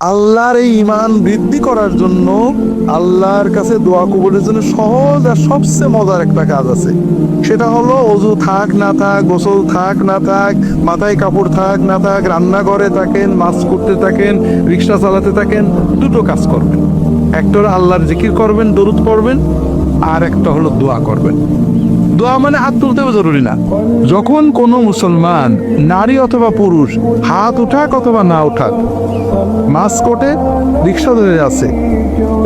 আল্লাহর এই ঈমান বৃদ্ধি করার জন্য, আল্লাহর কাছে দোয়া কবুলের জন্য সহজ আর সবচেয়ে মজার একটা কাজ আছে। সেটা হলো অজু থাক না থাক, গোসল থাক না থাক, মাথায় কাপড় থাক না থাক, রান্নাঘরে থাকেন, মাছ করতে থাকেন, রিক্সা চালাতে থাকেন, দুটো কাজ করবেন। একটা হলো আল্লাহর জিকির করবেন, দরুদ পড়বেন, আর একটা হলো দোয়া করবেন। দোয়া মানে হাত তুলতেও জরুরি না। যখন কোনো মুসলমান নারী অথবা পুরুষ হাত উঠাক অথবা না উঠাক, মাছ কোটে, রিক্সা ধরে আছে,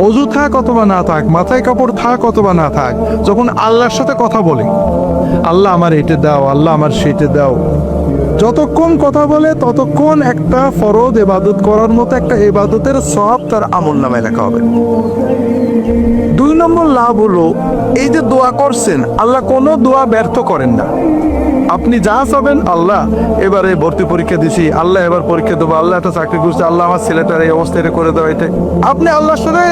অজু থাক অথবা না থাক, মাথায় কাপড় থাক অথবা না থাক, যখন আল্লাহর সাথে কথা বলে, আল্লাহ আমার এটা দাও, আল্লাহ আমার সেটা দাও, যতক্ষণ কথা বলে ততক্ষণ একটা ফরজ ইবাদত করার মতো একটা ইবাদতের সওয়াব তার আমলনামায় লেখা হবে। 2 নম্বর লাভ হলো, এই যে দোয়া করছেন, আল্লাহ কোনো দোয়া ব্যর্থ করেন না। আপনি যা চাবেন, আল্লাহ এবারে ভর্তি পরীক্ষা দিছি, আল্লাহ এবার পরীক্ষা দেবো, আল্লাহ একটা চাকরি করছে, আল্লাহ আমার ছেলেটার এই অবস্থা এটা করে দেওয়া, এটা আপনি আল্লাহর সাথে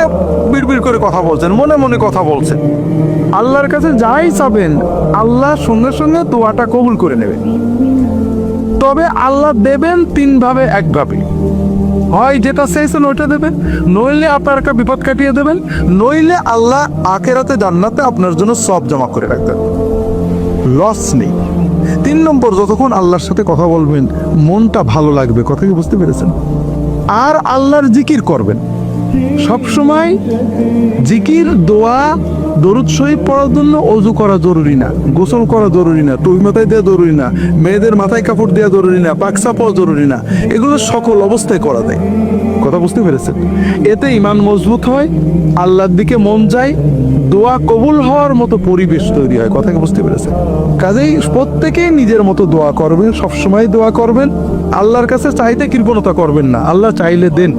বিড়বিড় করে কথা বলছেন, মনে মনে কথা বলছেন। আল্লাহর কাছে যাই চাবেন, আল্লাহ সঙ্গে সঙ্গে দোয়াটা কবুল করে নেবেন। তবে আল্লাহ দেবেন 3 ভাবে, একভাবে। হয় যেটা চাইছেন ওইটা দেবেন, নইলে আপনার একটা বিপদ কাটিয়ে দেবেন, নইলে আল্লাহ আখেরাতে জান্নাতে আপনার জন্য সব জমা করে রাখবেন, লস নেই। 3 নম্বর, যতক্ষণ আল্লাহর সাথে কথা বলবেন মনটা ভালো লাগবে। কথা কি বুঝতে পেরেছেন? আর আল্লাহর জিকির করবেন সব সময়। জিকির, দোয়া, দরুদ শরীফ পড়ার জন্য অজু করা জরুরি না, গোসল করা জরুরি না, টুপি মাথায় দেওয়া জরুরি না, মেয়েদের মাথায় কাপড় দেওয়া জরুরি না, পাকসা পাওয়া জরুরি না। এগুলো সকল অবস্থায় করা যায়। কথা বুঝতে পেরেছেন? এতে ঈমান মজবুত হয়, আল্লাহর দিকে মন যায়, দোয়া কবুল হওয়ার মতো পরিবেশ তৈরি হয়। কথা কি বুঝতে পেরেছেন? কাজেই প্রত্যেকেই নিজের মতো দোয়া করবেন, সবসময় দোয়া করবেন। আল্লাহর কাছে চাইতে কৃপণতা করবেন না, আল্লাহ চাইলে দেন।